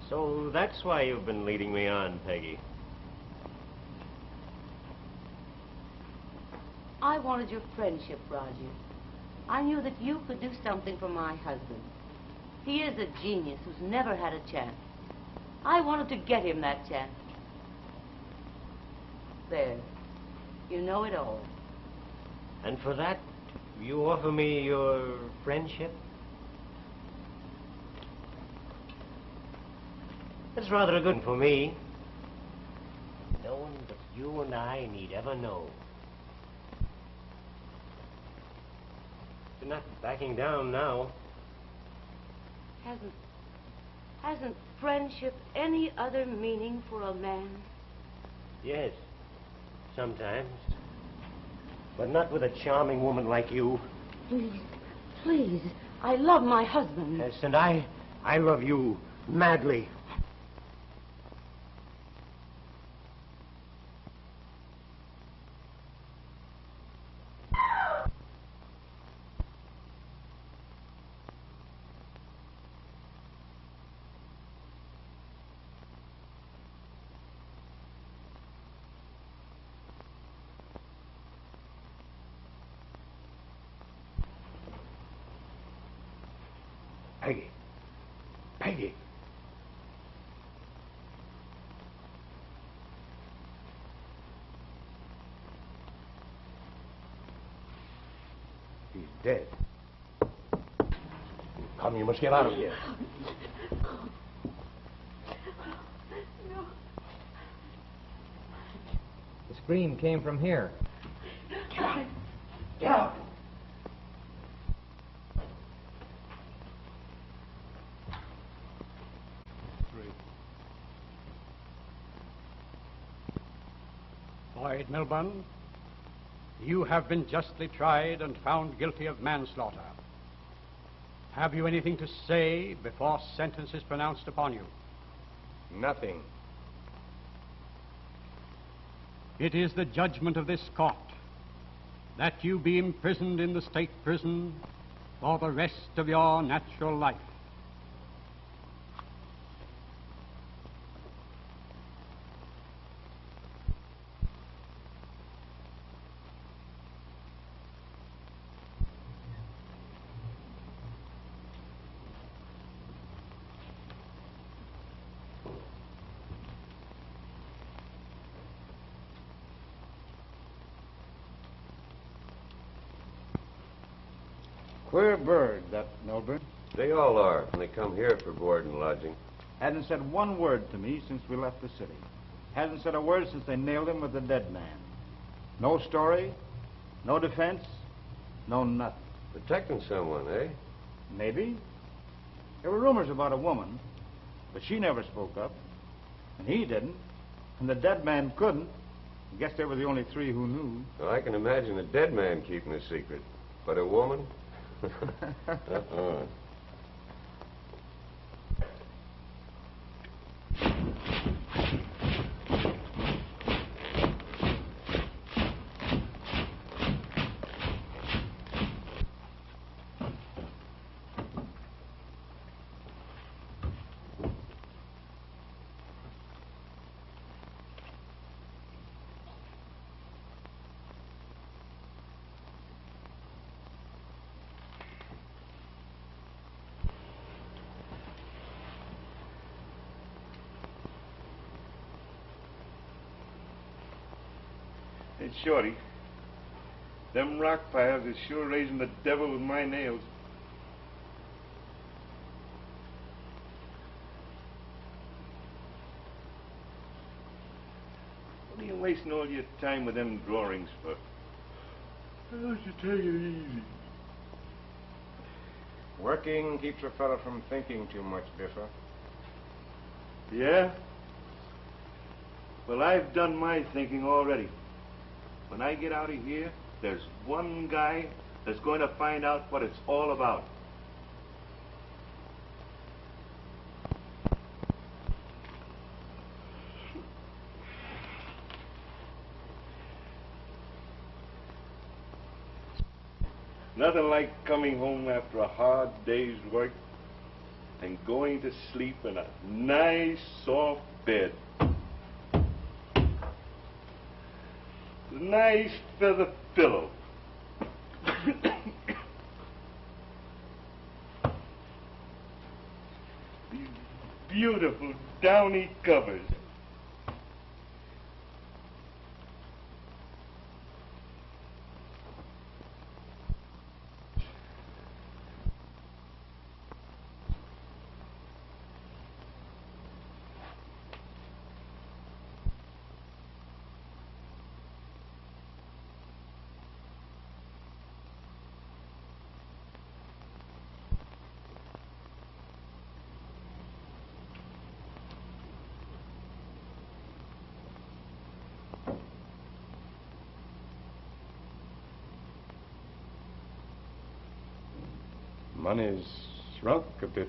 So that's why you've been leading me on, Peggy. I wanted your friendship, Roger. I knew that you could do something for my husband. He is a genius who's never had a chance. I wanted to get him that chance. There. You know it all. And for that, you offer me your friendship? That's rather a good one for me. No one but you and I need ever know. You're not backing down now. Hasn't friendship any other meaning for a man? Yes, sometimes. But not with a charming woman like you. Please, please, I love my husband. Yes, and I love you madly. Peggy. Peggy. He's dead. Come, you must get out of here. No. The scream came from here. Get out. Get out. Lloyd Milburn, you have been justly tried and found guilty of manslaughter. Have you anything to say before sentence is pronounced upon you? Nothing. It is the judgment of this court that you be imprisoned in the state prison for the rest of your natural life. Queer bird, that Milburn. They all are when they come here for board and lodging. Hasn't said one word to me since we left the city. Hasn't said a word since they nailed him with the dead man. No story, no defense, no nothing. Protecting someone, eh? Maybe. There were rumors about a woman, but she never spoke up. And he didn't. And the dead man couldn't. I guess they were the only three who knew. Well, I can imagine a dead man keeping a secret. But a woman? It's Shorty. Them rock piles is sure raising the devil with my nails. What are you wasting all your time with them drawings for? Why don't you take it easy? Working keeps a fellow from thinking too much, Biffa. Yeah? Well, I've done my thinking already. When I get out of here, there's one guy that's going to find out what it's all about. Nothing like coming home after a hard day's work and going to sleep in a nice, soft bed. A nice feather pillow. These beautiful downy covers. Money's shrunk a bit,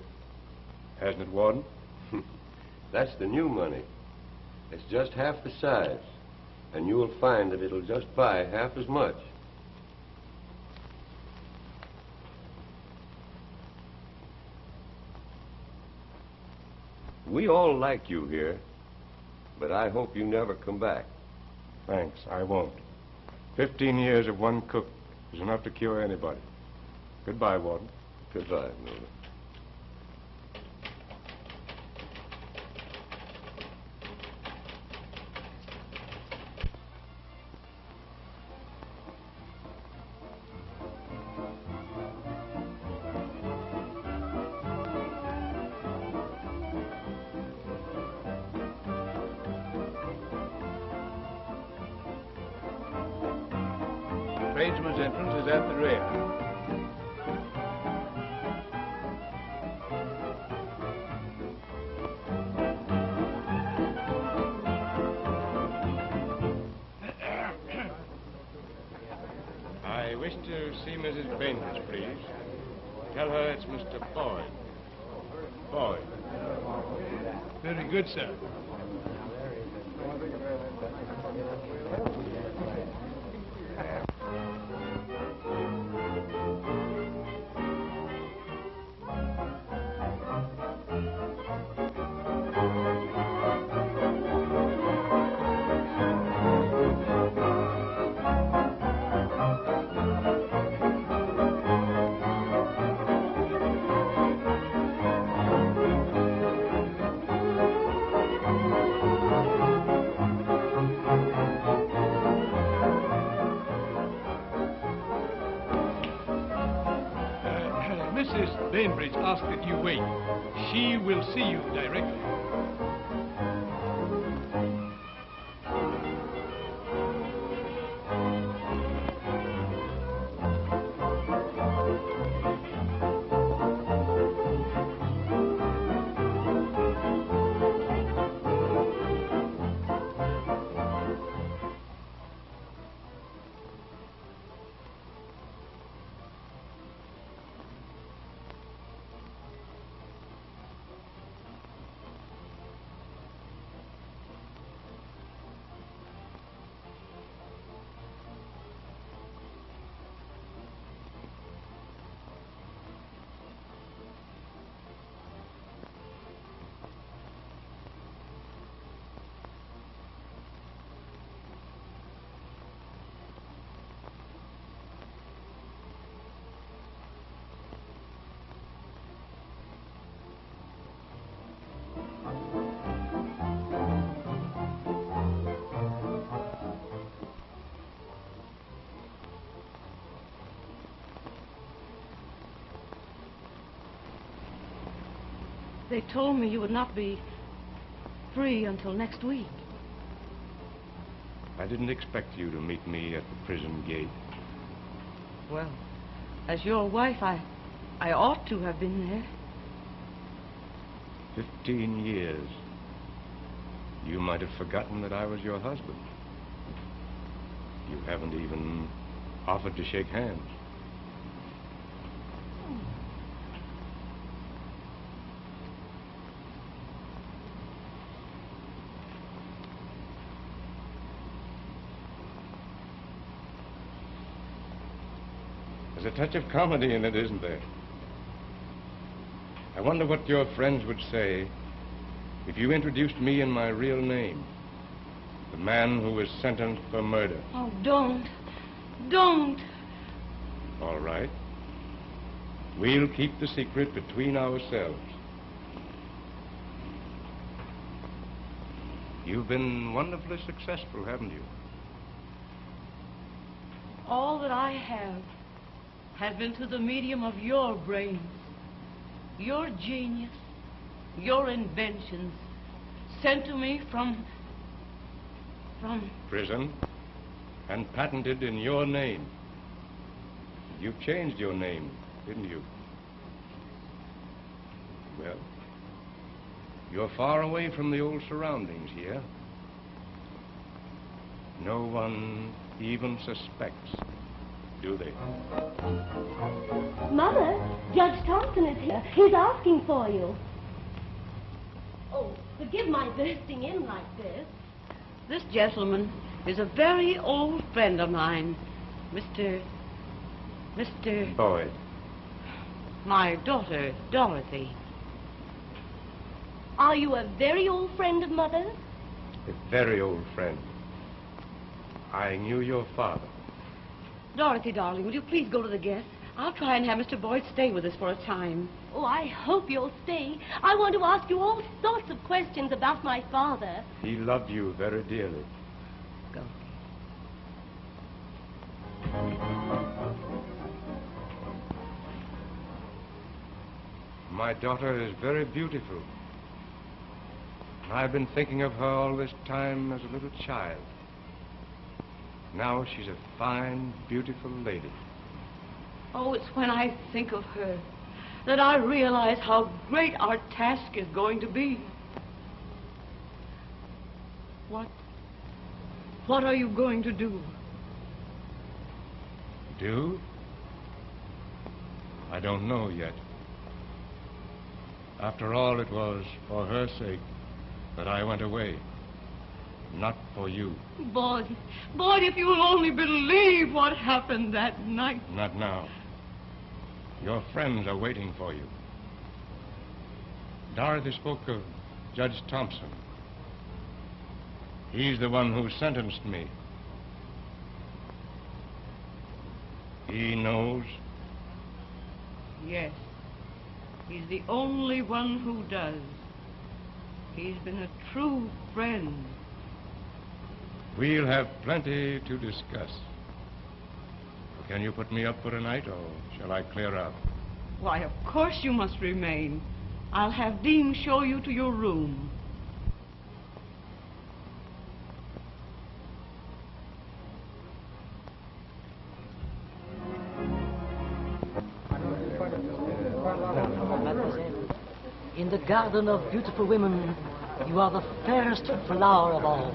hasn't it, Warden? That's the new money. It's just half the size, and you'll find that it'll just buy half as much. We all like you here, but I hope you never come back. Thanks, I won't. 15 years of one cook is enough to cure anybody. Goodbye, Warden. Goodbye, Miller. Tradesman's entrance is at the rear. I wish to see Mrs. Bainbridge, please. Tell her it's Mr. Boyd. Boyd. Very good, sir. Mrs. Bainbridge asked that you wait. She will see you directly. They told me you would not be free until next week. I didn't expect you to meet me at the prison gate. Well, as your wife, I ought to have been there. 15 years. You might have forgotten that I was your husband. You haven't even offered to shake hands. There's a touch of comedy in it, isn't there? I wonder what your friends would say if you introduced me in my real name. The man who was sentenced for murder. Oh, don't. Don't. All right. We'll keep the secret between ourselves. You've been wonderfully successful, haven't you? All that I have has been through the medium of your brains, your genius, your inventions, sent to me from prison, and patented in your name. You changed your name, didn't you? Well, you're far away from the old surroundings here. No one even suspects, do they? Mother, Judge Thompson is here. He's asking for you. Oh, forgive my bursting in like this. This gentleman is a very old friend of mine, Mr. Boyd. My daughter, Dorothy. Are you a very old friend of Mother's? A very old friend. I knew your father. Dorothy, darling, will you please go to the guests? I'll try and have Mr. Boyd stay with us for a time. Oh, I hope you'll stay. I want to ask you all sorts of questions about my father. He loved you very dearly. Go. My daughter is very beautiful. I've been thinking of her all this time as a little child. Now she's a fine, beautiful lady. Oh, it's when I think of her that I realize how great our task is going to be. What are you going to do? Do? I don't know yet. After all, it was for her sake that I went away, not for you. Boyd, if you'll only believe what happened that night. Not now. Your friends are waiting for you. Dorothy spoke of Judge Thompson. He's the one who sentenced me. He knows? Yes. He's the only one who does. He's been a true friend. We'll have plenty to discuss. Can you put me up for tonight, or shall I clear out? Why, of course you must remain. I'll have Dean show you to your room. In the garden of beautiful women, you are the fairest flower of all.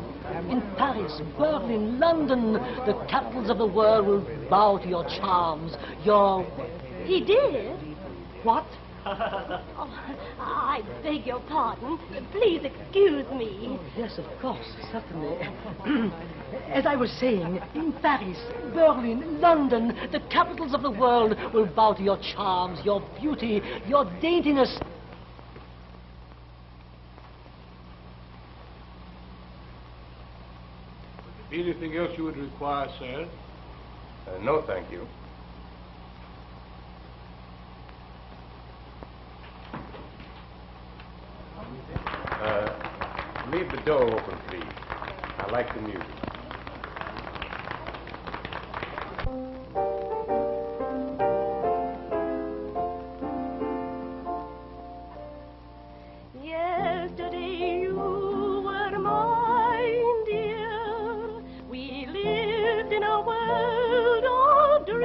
In Paris, Berlin, London, the capitals of the world will bow to your charms, your... He did? What? Oh, I beg your pardon. Please excuse me. Yes, of course, certainly. As I was saying, in Paris, Berlin, London, the capitals of the world will bow to your charms, your beauty, your daintiness. Anything else you would require, sir? No, thank you. Leave the door open, please. I like the music. world of dreams.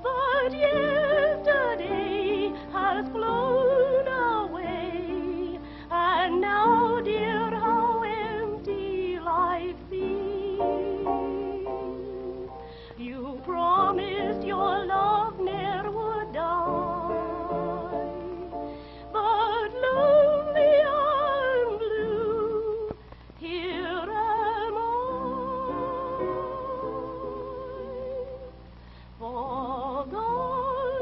But yesterday has flown away, and now, dear, how empty life seems. You promised your love ne'er would die, but lonely and blue, here am I.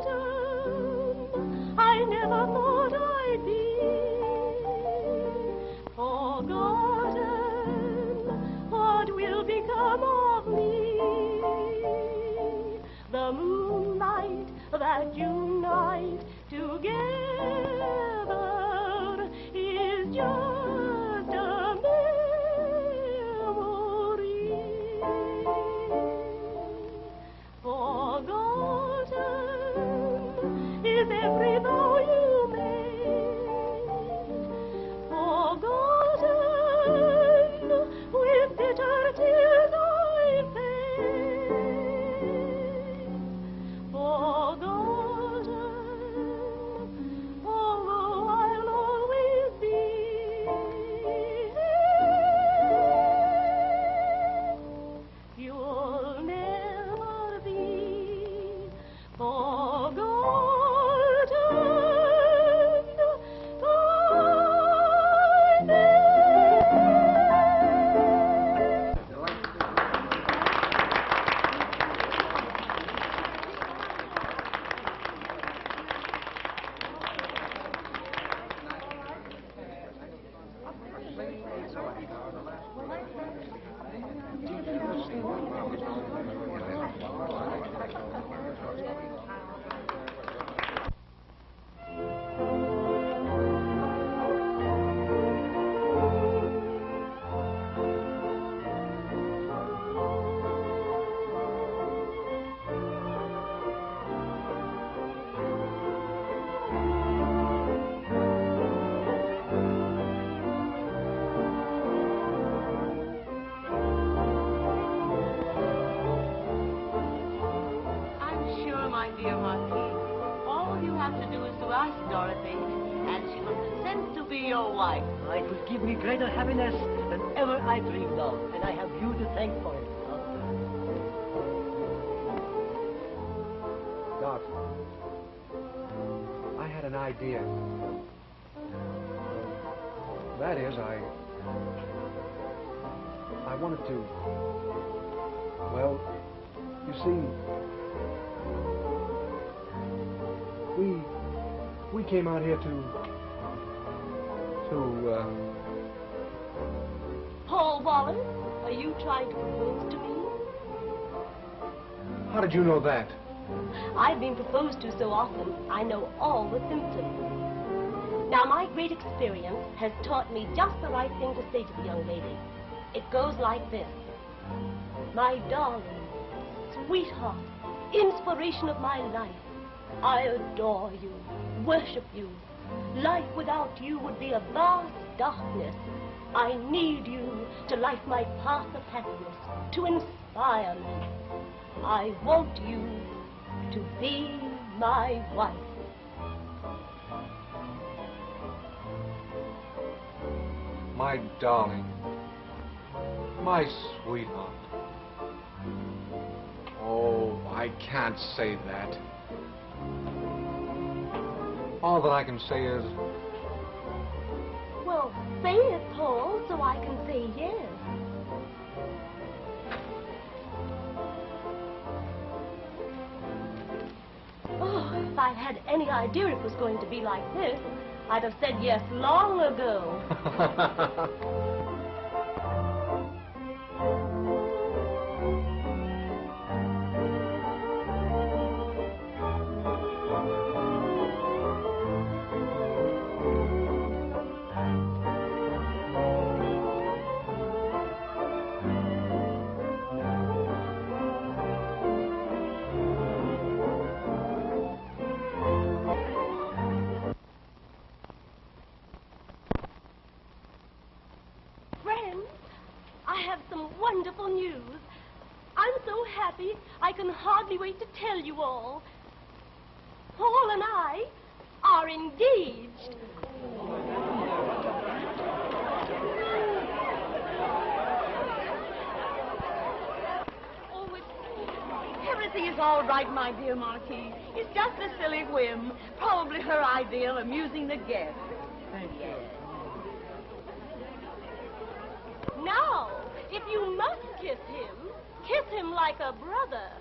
Forgotten, I never thought I'd be. Forgotten, what will become of me? The moonlight that unite together is just a memory. Forgotten is every vow you made. Forgotten with bitter tears I fade. Forgotten, although I'll always be. You'll never be forgotten by me. I'm sure, my dear Marquis, all you have to do is to ask Dorothy, and she will consent to be your wife. It will give me greater happiness than ever I dreamed of, and I have you to thank for it. Doc, I had an idea. That is, I wanted to, well, you see, we came out here to Paul Wallace, are you trying to propose to me? how did you know that? I've been proposed to so often, I know all the symptoms. Now, my great experience has taught me just the right thing to say to the young lady. It goes like this. My darling, sweetheart, inspiration of my life, I adore you, worship you. Life without you would be a vast darkness. I need you to light my path of happiness, to inspire me. I want you to be my wife. My darling, my sweetheart. Oh, I can't say that. All that I can say is, Well, say it, Paul, so I can say yes. Oh, if I'd had any idea it was going to be like this, I'd have said yes long ago. happy, I can hardly wait to tell you all. Paul and I are engaged. Everything is all right, my dear Marquis. It's just a silly whim. Probably her idea of amusing the guests. Thank you. Now, if you must kiss him like a brother.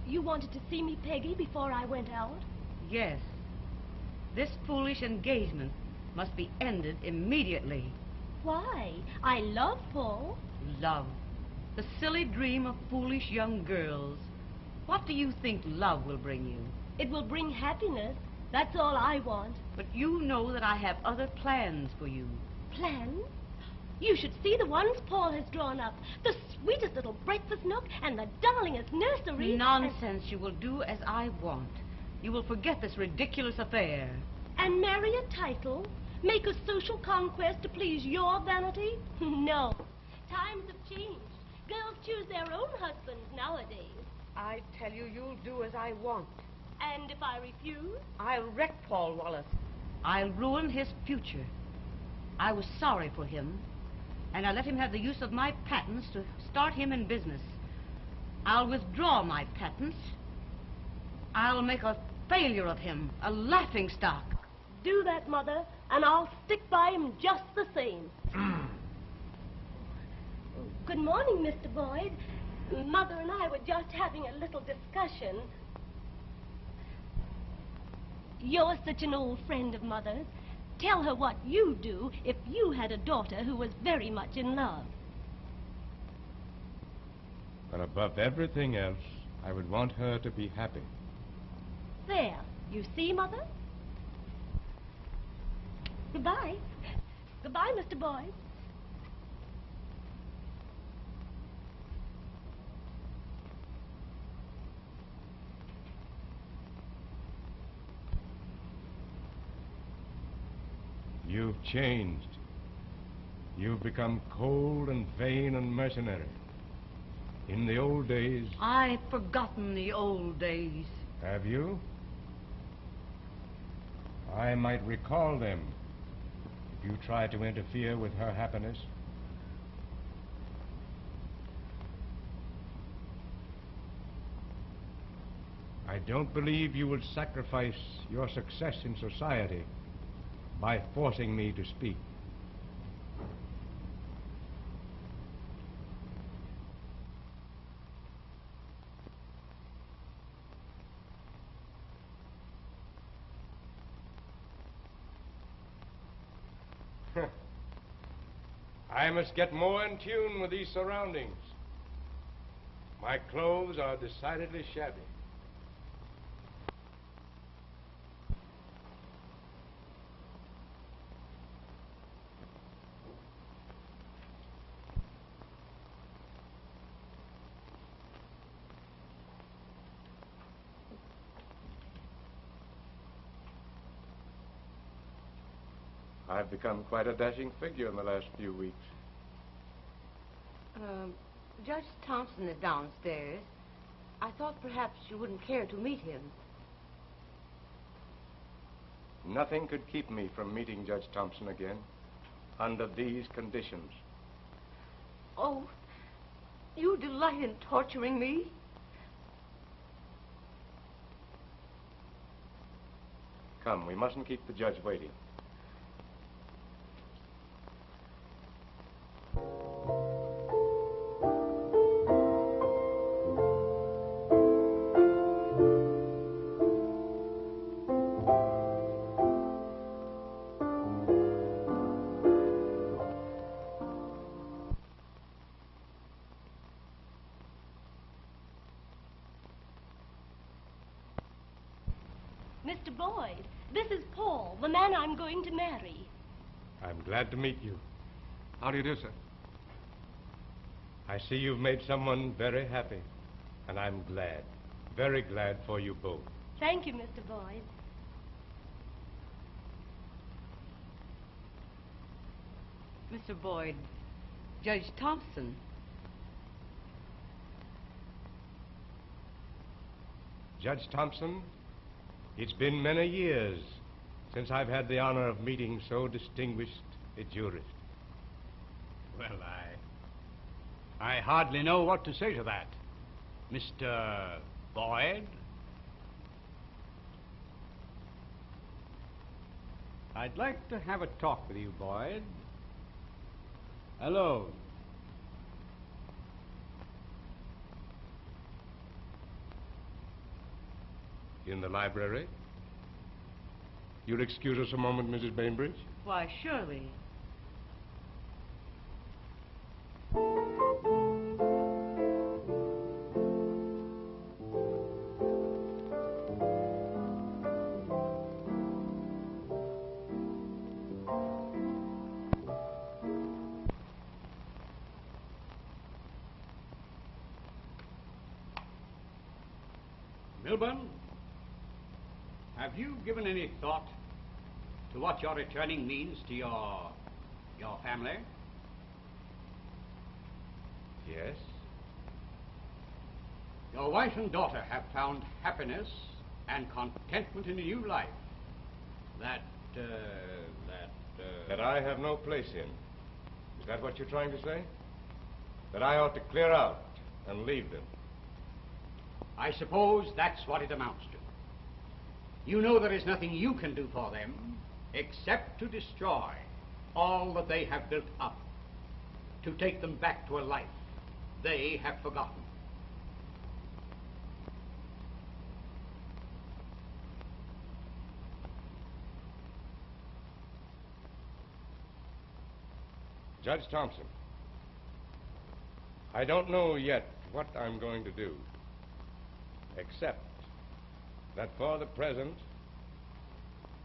You wanted to see me, Peggy, before I went out? Yes. This foolish engagement must be ended immediately. Why? I love Paul. Love. The silly dream of foolish young girls. What do you think love will bring you? It will bring happiness. That's all I want. But you know that I have other plans for you. Plans? You should see the ones Paul has drawn up. The sweetest little breakfast nook and the darlingest nursery. Nonsense. You will do as I want. You will forget this ridiculous affair. And marry a title? Make a social conquest to please your vanity? No. Times have changed. Girls choose their own husbands nowadays. I tell you, you'll do as I want. And if I refuse? I'll wreck Paul Wallace. I'll ruin his future. I was sorry for him, and I let him have the use of my patents to start him in business. I'll withdraw my patents. I'll make a failure of him, a laughingstock. Do that, Mother, and I'll stick by him just the same. Good morning, Mr. Boyd. Mother and I were just having a little discussion. You're such an old friend of Mother's. Tell her what you'd do if you had a daughter who was very much in love. But above everything else, I would want her to be happy. There. You see, Mother? Goodbye. Goodbye, Mr. Boyd. You've changed. You've become cold and vain and mercenary. In the old days... I've forgotten the old days. Have you? I might recall them if you tried to interfere with her happiness. I don't believe you will sacrifice your success in society by forcing me to speak. I must get more in tune with these surroundings. My clothes are decidedly shabby. I've become quite a dashing figure in the last few weeks. Judge Thompson is downstairs. I thought perhaps you wouldn't care to meet him. Nothing could keep me from meeting Judge Thompson again under these conditions. Oh, you delight in torturing me? Come, we mustn't keep the judge waiting. Mr. Boyd, this is Paul, the man I'm going to marry. I'm glad to meet you. How do you do, sir? I see you've made someone very happy, and I'm glad, very glad for you both. Thank you, Mr. Boyd. Mr. Boyd, Judge Thompson. Judge Thompson, it's been many years since I've had the honor of meeting so distinguished a jurist. Well, I hardly know what to say to that. Mr. Boyd? I'd like to have a talk with you, Boyd. Alone. In the library? You'll excuse us a moment, Mrs. Bainbridge? Why, surely. Milburn, have you given any thought to what your returning means to your family? Yes. Your wife and daughter have found happiness and contentment in a new life. That I have no place in. Is that what you're trying to say? That I ought to clear out and leave them? I suppose that's what it amounts to. You know there is nothing you can do for them except to destroy all that they have built up, to take them back to a life they have forgotten. Judge Thompson, I don't know yet what I'm going to do, except that for the present,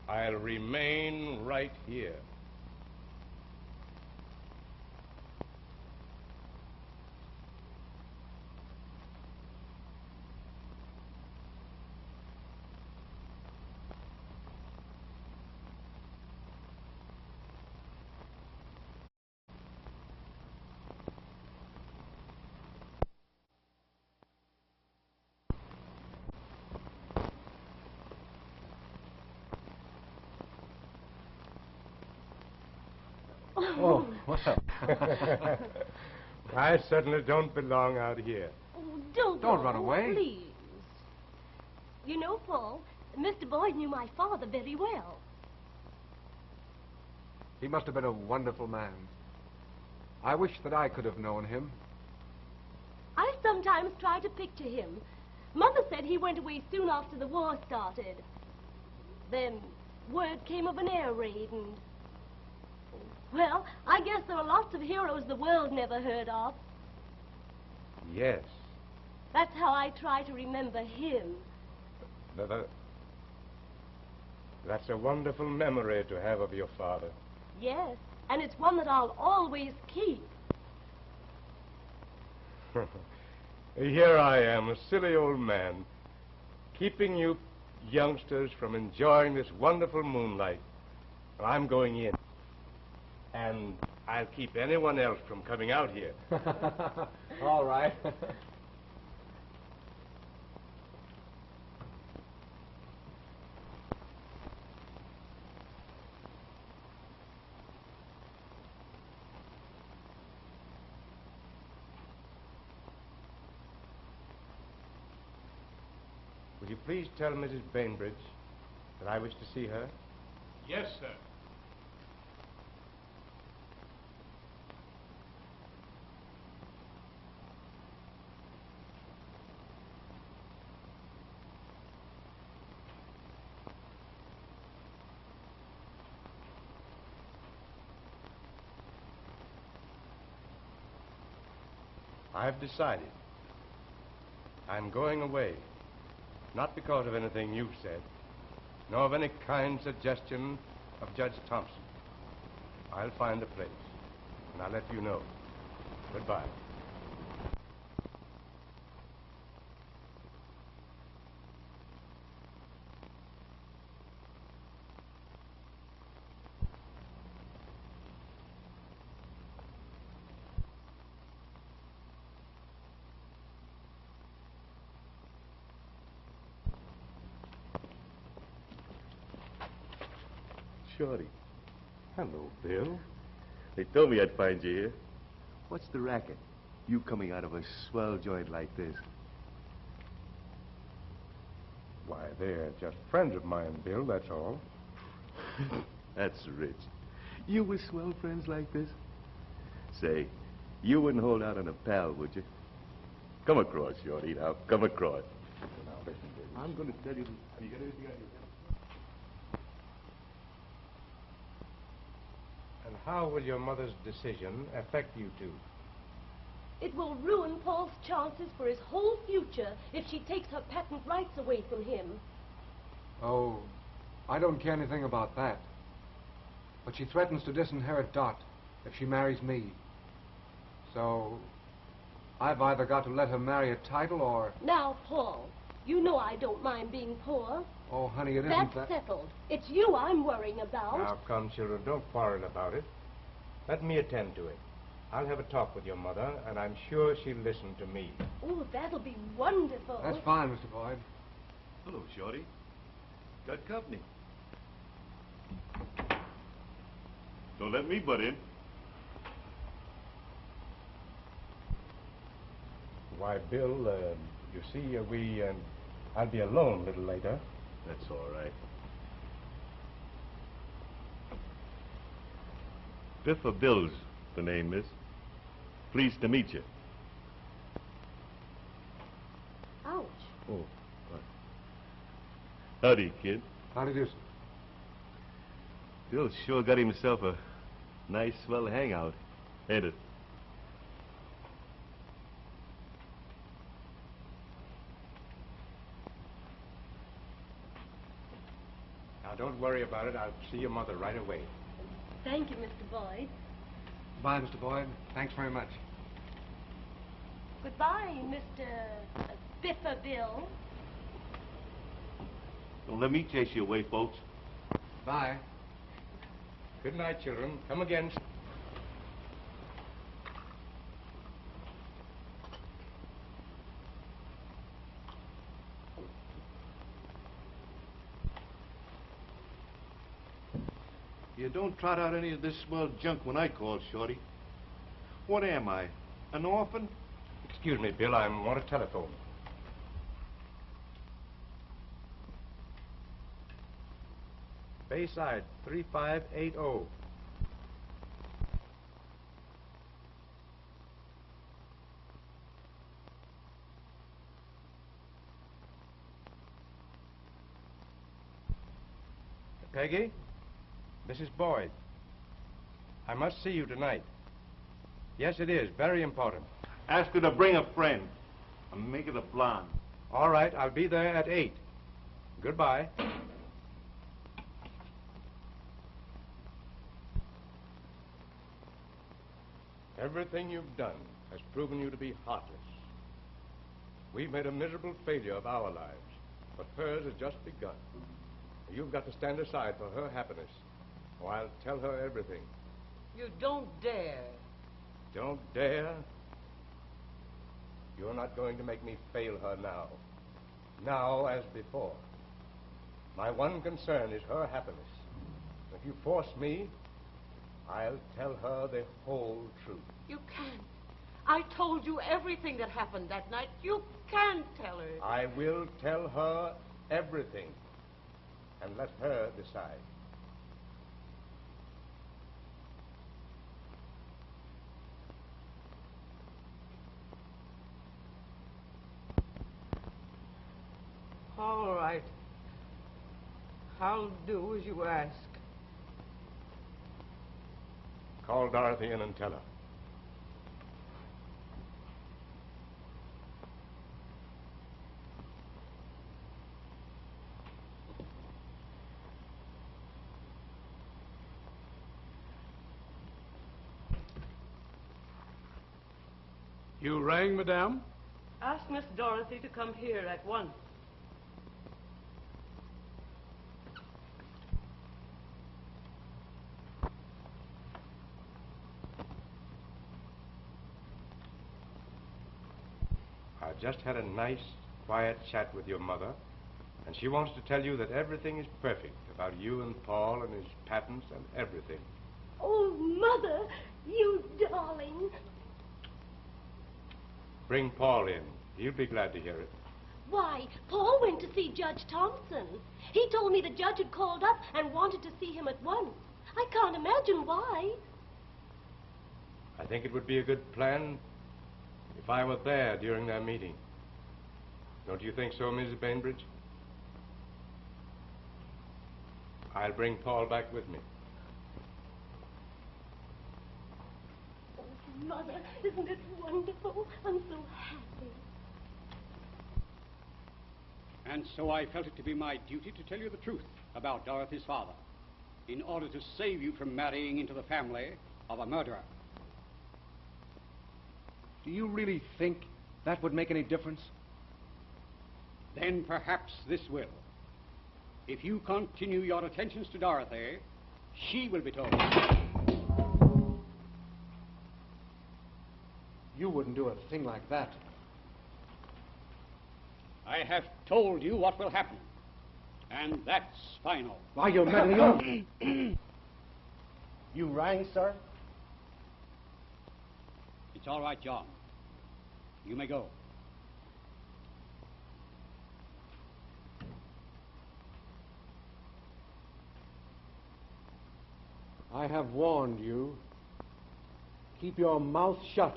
I'll remain right here. Oh, well. I certainly don't belong out here. Oh, Don't go, run away. Please. You know, Paul, Mr. Boyd knew my father very well. He must have been a wonderful man. I wish that I could have known him. I sometimes try to picture him. Mother said he went away soon after the war started. Then word came of an air raid and... Well, I guess there are lots of heroes the world never heard of. Yes. That's how I try to remember him. That's a wonderful memory to have of your father. Yes, and it's one that I'll always keep. Here I am, a silly old man, keeping you youngsters from enjoying this wonderful moonlight. I'm going in. And I'll keep anyone else from coming out here. All right. Will you please tell Mrs. Bainbridge that I wish to see her? Yes, sir. I've decided. I'm going away. Not because of anything you've said, nor of any kind suggestion of Judge Thompson. I'll find the place, and I'll let you know. Goodbye. Shorty. Hello, Bill. They told me I'd find you here. What's the racket? You coming out of a swell joint like this? Why, they're just friends of mine, Bill, that's all. That's rich. You with swell friends like this? Say, you wouldn't hold out on a pal, would you? Come across, Shorty, now. Come across. Now, listen, Bill. I'm going to tell you... Have you got anything on your... And how will your mother's decision affect you two? It will ruin Paul's chances for his whole future if she takes her patent rights away from him. Oh, I don't care anything about that. But she threatens to disinherit Dot if she marries me. So, I've either got to let her marry a title or... Now, Paul, you know I don't mind being poor. Oh, honey, it isn't That's that... settled. It's you I'm worrying about. Now, come, children, don't quarrel about it. Let me attend to it. I'll have a talk with your mother, and I'm sure she'll listen to me. Oh, that'll be wonderful. That's fine, Mr. Boyd. Hello, Shorty. Got company. Don't let me butt in. Why, Bill, you see, I'll be alone a little later. That's all right. Biffa Bill's the name, miss. Pleased to meet you. Ouch. Oh, what? Howdy, kid. Howdy do, sir. Bill sure got himself a nice, swell hangout, ain't it? Now, don't worry about it. I'll see your mother right away. Thank you, Mr. Boyd. Bye, Mr. Boyd. Thanks very much. Goodbye, Mr. Biffa Bill. Don't let me chase you away, folks. Bye. Good night, children. Come again. You don't trot out any of this swell junk when I call, Shorty. What am I, an orphan? Excuse me, Bill. I want to telephone. Bayside 3580. Peggy? Mrs. Boyd. I must see you tonight. Yes, it is. Very important. Ask her to bring a friend. And make it a blonde. All right. I'll be there at 8. Goodbye. Everything you've done has proven you to be heartless. We've made a miserable failure of our lives, but hers has just begun. You've got to stand aside for her happiness, or I'll tell her everything. You don't dare. Don't dare? You're not going to make me fail her now. Now as before. My one concern is her happiness. If you force me, I'll tell her the whole truth. You can't. I told you everything that happened that night. You can't tell her. I will tell her everything, and let her decide. All right. I'll do as you ask. Call Dorothy in and tell her. You rang, madame? Ask Miss Dorothy to come here at once. I just had a nice, quiet chat with your mother, and she wants to tell you that everything is perfect about you and Paul and his patents and everything. Oh, Mother, you darling. Bring Paul in. He'll be glad to hear it. Why, Paul went to see Judge Thompson. He told me the judge had called up and wanted to see him at once. I can't imagine why. I think it would be a good plan if I were there during their meeting. Don't you think so, Mrs. Bainbridge? I'll bring Paul back with me. Oh, Mother, isn't it wonderful? I'm so happy. And so I felt it to be my duty to tell you the truth about Dorothy's father, in order to save you from marrying into the family of a murderer. Do you really think that would make any difference? Then perhaps this will. If you continue your attentions to Dorothy, she will be told. You wouldn't do a thing like that. I have told you what will happen, and that's final. Why, you're mentally ill. You rang, sir? It's all right, John. You may go. I have warned you. Keep your mouth shut.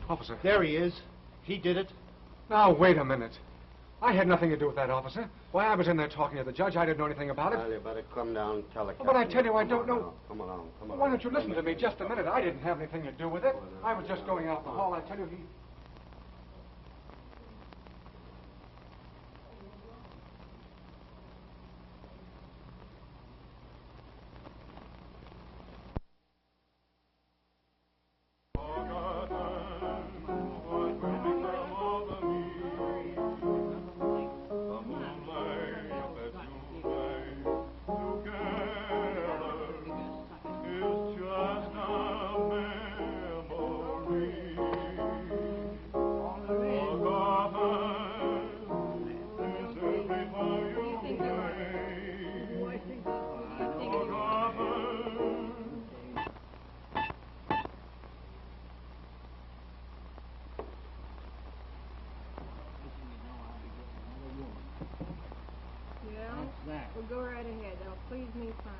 Officer. There he is. He did it. Now, wait a minute. I had nothing to do with that, officer. Why, I was in there talking to the judge. I didn't know anything about it. Well, you better come down and tell the captain. But I tell you, I don't know. Come along, come along. Why don't you listen to me just a minute? I didn't have anything to do with it. I was just going out in the hall. I tell you, he... Well, go right ahead. That'll please me fine.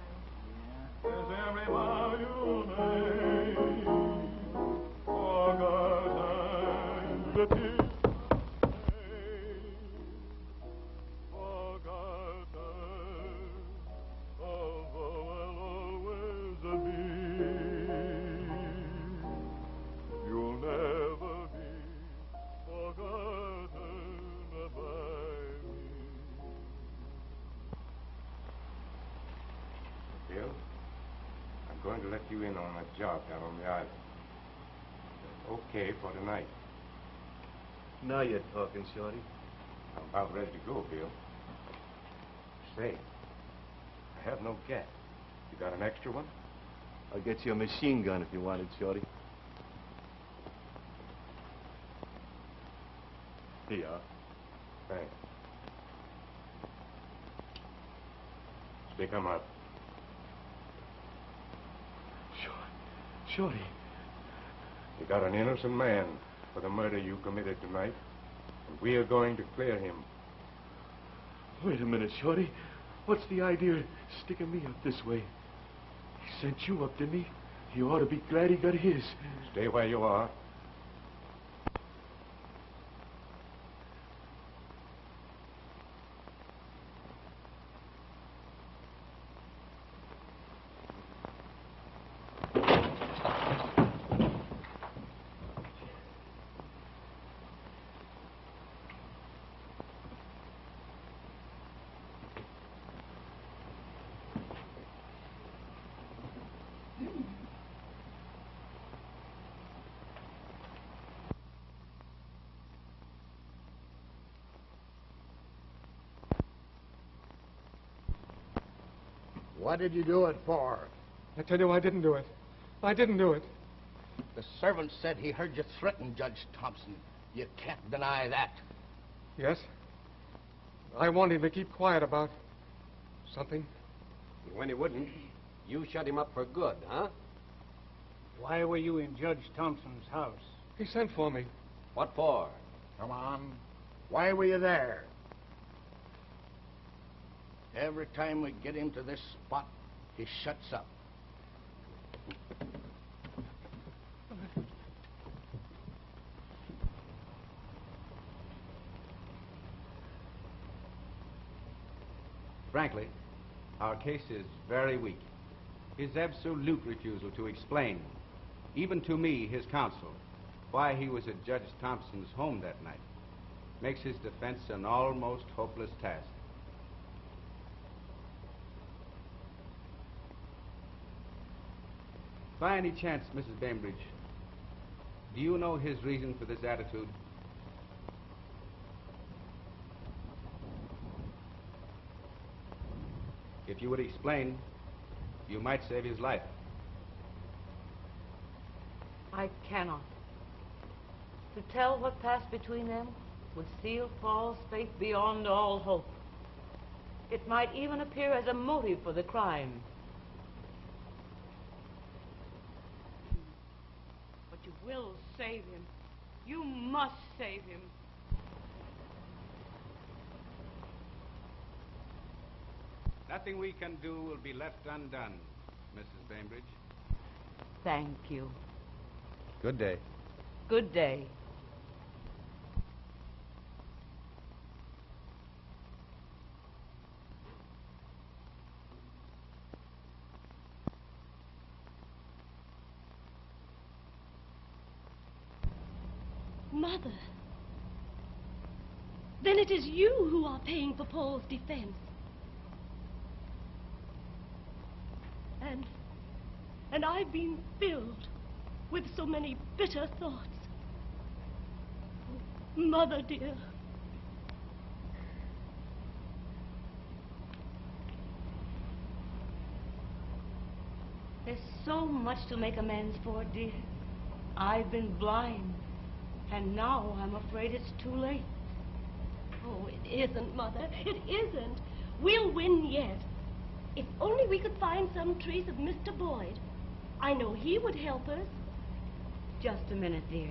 I'm going to let you in on a job down on the island. Okay for tonight. Now you're talking, Shorty. I'm about ready to go, Bill. Say, I have no gas. You got an extra one? I'll get you a machine gun if you want it, Shorty. Here you are. Thanks. Stick 'em up. Shorty. You got an innocent man for the murder you committed tonight, and we are going to clear him. Wait a minute, Shorty. What's the idea of sticking me up this way? He sent you up, didn't he? He ought to be glad he got his. Stay where you are. What did you do it for? I tell you, I didn't do it. I didn't do it. The servant said he heard you threaten Judge Thompson. You can't deny that. Yes? I want him to keep quiet about something. When he wouldn't, you shut him up for good, huh? Why were you in Judge Thompson's house? He sent for me. What for? Come on. Why were you there? Every time we get him to this spot, he shuts up. Frankly, our case is very weak. His absolute refusal to explain, even to me, his counsel, why he was at Judge Thompson's home that night, makes his defense an almost hopeless task. By any chance, Mrs. Bainbridge, do you know his reason for this attitude? If you would explain, you might save his life. I cannot. To tell what passed between them would seal Paul's faith beyond all hope. It might even appear as a motive for the crime. But you will save him. You must save him. Nothing we can do will be left undone, Mrs. Bainbridge. Thank you. Good day. Good day. Mother. Then it is you who are paying for Paul's defense. And I've been filled with so many bitter thoughts. Oh, Mother, dear. There's so much to make amends for, dear. I've been blind, and now I'm afraid it's too late. Oh, it isn't, Mother. It isn't. We'll win yet. If only we could find some trace of Mr. Boyd. I know he would help us. Just a minute, dear.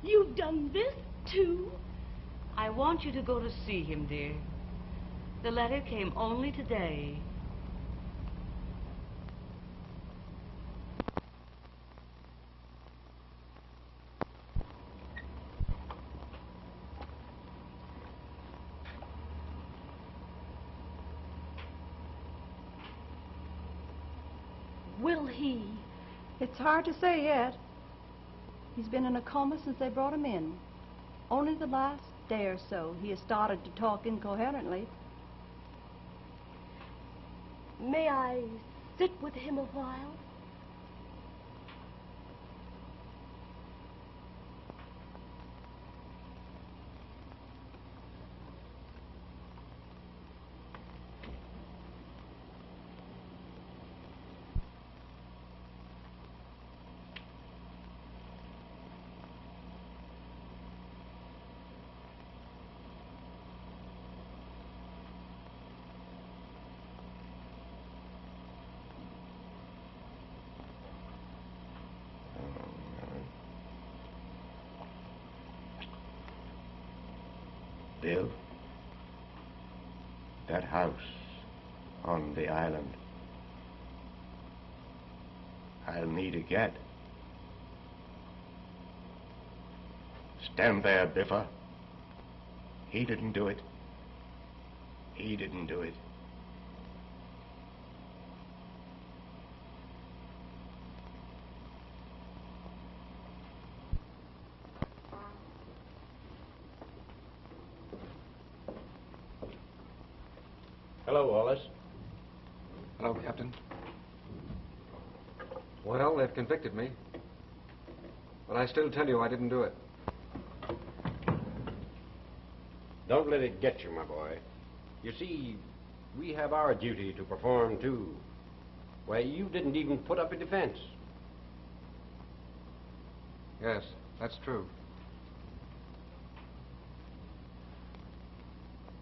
You've done this, too? I want you to go to see him, dear. The letter came only today. Will he? It's hard to say yet. He's been in a coma since they brought him in. Only the last day or so he has started to talk incoherently. May I sit with him a while? Bill, that house on the island, I'll need a get. Stand there, Biffa. He didn't do it. He didn't do it. Hello, Wallace. Hello, Captain. Well, they've convicted me. But I still tell you I didn't do it. Don't let it get you, my boy. You see, we have our duty to perform, too. Why, you didn't even put up a defense. Yes, that's true.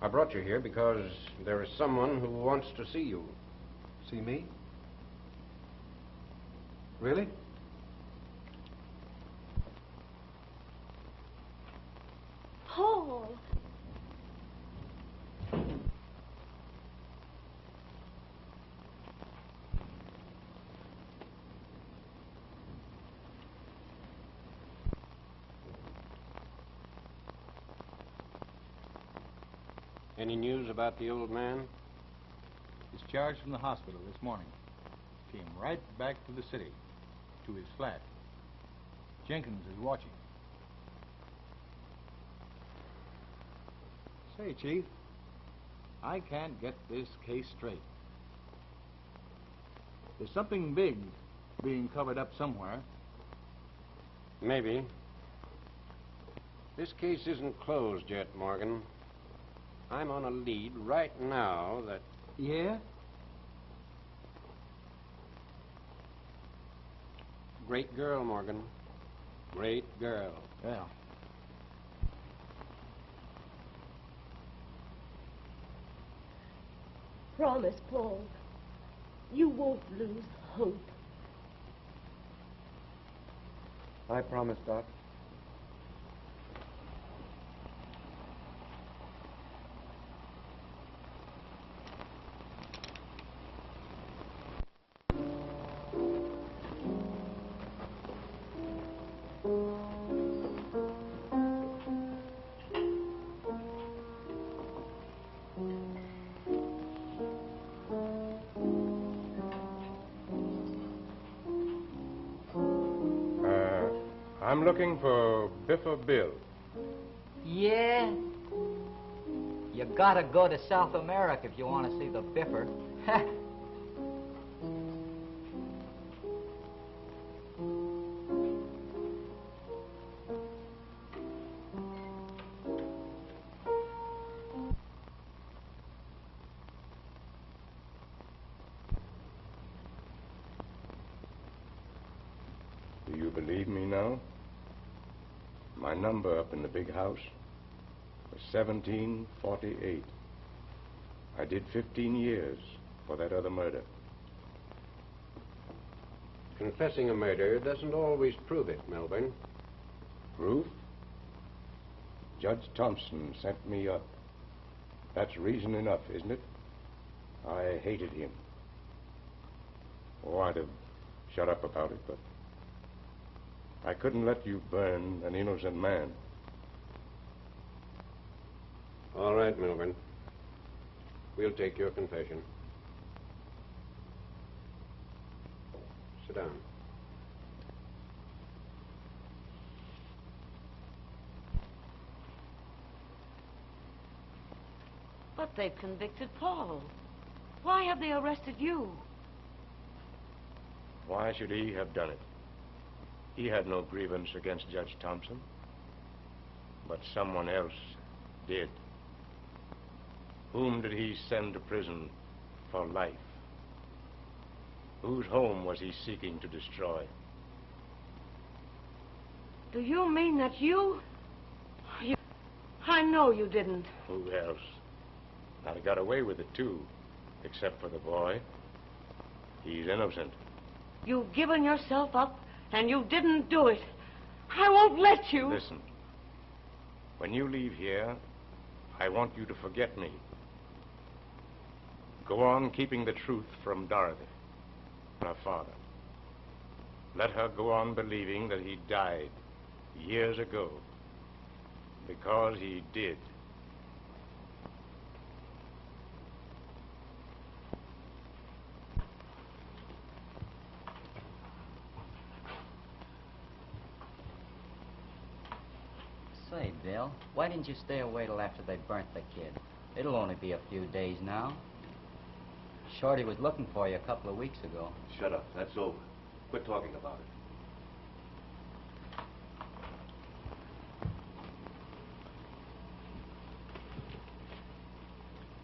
I brought you here because there is someone who wants to see you. See me? Really? Paul! Any news about the old man? Discharged from the hospital this morning. Came right back to the city, to his flat. Jenkins is watching. Say, Chief, I can't get this case straight. There's something big being covered up somewhere. Maybe. This case isn't closed yet, Morgan. I'm on a lead right now that... Yeah? Great girl, Morgan. Great girl. Yeah. Promise, Paul. You won't lose hope. I promise, Doc. I'm looking for Biffa Bill. Yeah? You gotta go to South America if you want to see the Biffer. Do you believe me now? My number up in the big house was 1748. I did 15 years for that other murder. Confessing a murder doesn't always prove it, Melbourne. Proof? Judge Thompson sent me up. That's reason enough, isn't it? I hated him. Oh, I'd have shut up about it, but I couldn't let you burn an innocent man. All right, Melbourne. We'll take your confession. Sit down. But they've convicted Paul. Why have they arrested you? Why should he have done it? He had no grievance against Judge Thompson. But someone else did. Whom did he send to prison for life? Whose home was he seeking to destroy? Do you mean that you... I know you didn't. Who else? I got away with it, too. Except for the boy. He's innocent. You've given yourself up, and you didn't do it. I won't let you. Listen. When you leave here, I want you to forget me. Go on keeping the truth from Dorothy, her father. Let her go on believing that he died years ago. Because he did. Say, Bill, why didn't you stay away till after they burnt the kid? It'll only be a few days now. Shorty was looking for you a couple of weeks ago. Shut up. That's over. Quit talking about it.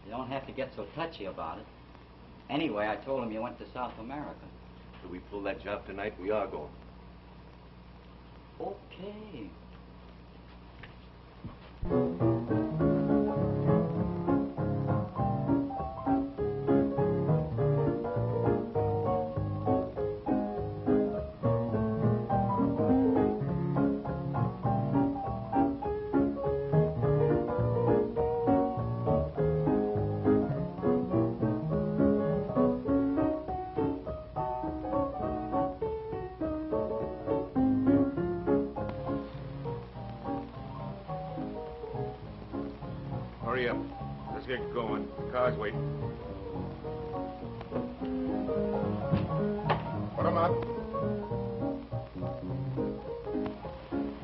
You don't have to get so touchy about it. Anyway, I told him you went to South America. If we pull that job tonight, we are going. Okay. Hurry up. Let's get going. The car's waiting. Put 'em up.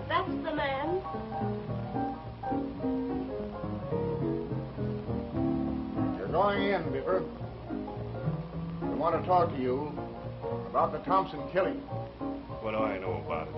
That's the man. You're going in, Beaver. We want to talk to you about the Thompson killing. What do I know about it?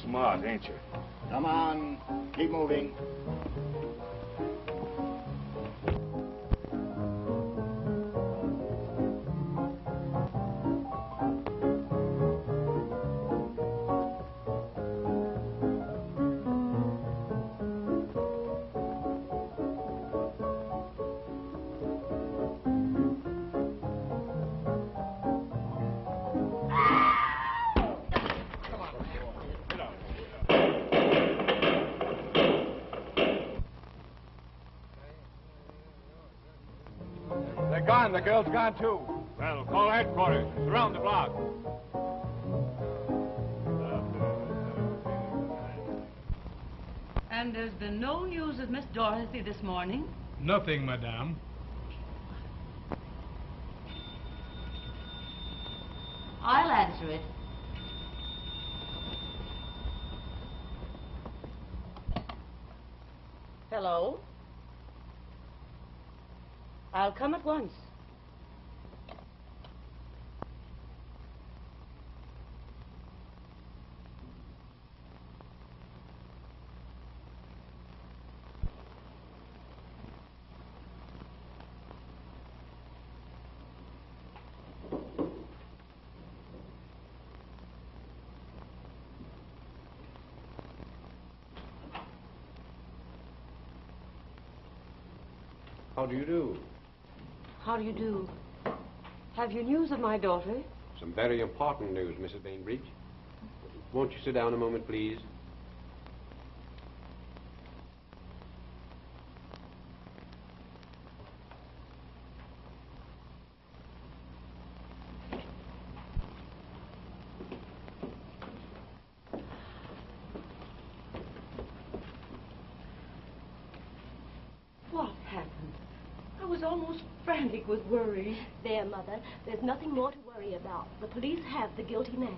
Smart, ain't you? Come on. Keep moving. They're gone. The girl's gone, too. Well, call headquarters. Surround the block. And there's been no news of Miss Dorothy this morning? Nothing, madame. I'll answer it. Hello? I'll come at once. How do you do? How do you do? Have you news of my daughter? Some very important news, Mrs. Bainbridge. Won't you sit down a moment, please? was almost frantic with worry. There, Mother. There's nothing more to worry about. The police have the guilty man.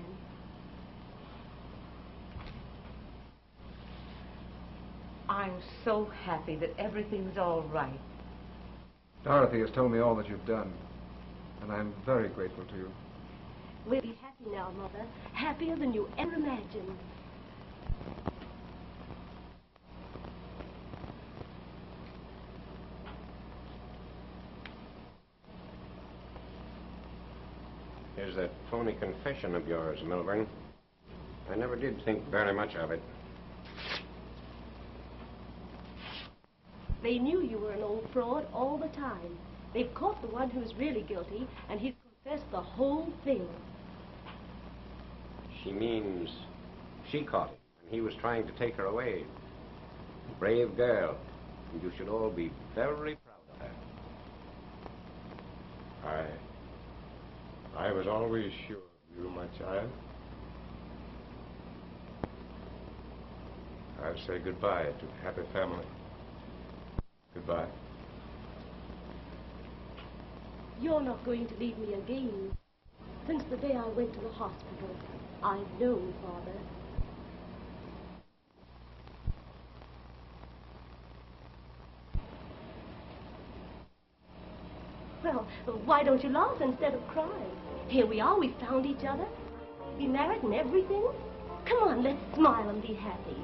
I'm so happy that everything's all right. Dorothy has told me all that you've done, and I'm very grateful to you. We'll be happy now, Mother. Happier than you ever imagined. Here's that phony confession of yours, Milburn. I never did think very much of it. They knew you were an old fraud all the time. They've caught the one who's really guilty, and he's confessed the whole thing. She means she caught him, and he was trying to take her away. Brave girl, and you should all be very proud of her. I was always sure of you, my child. I'll say goodbye to the happy family. Goodbye. You're not going to leave me again. Since the day I went to the hospital, I've known, Father. Well, why don't you laugh instead of cry? Here we are, we found each other. Be married and everything. Come on, let's smile and be happy.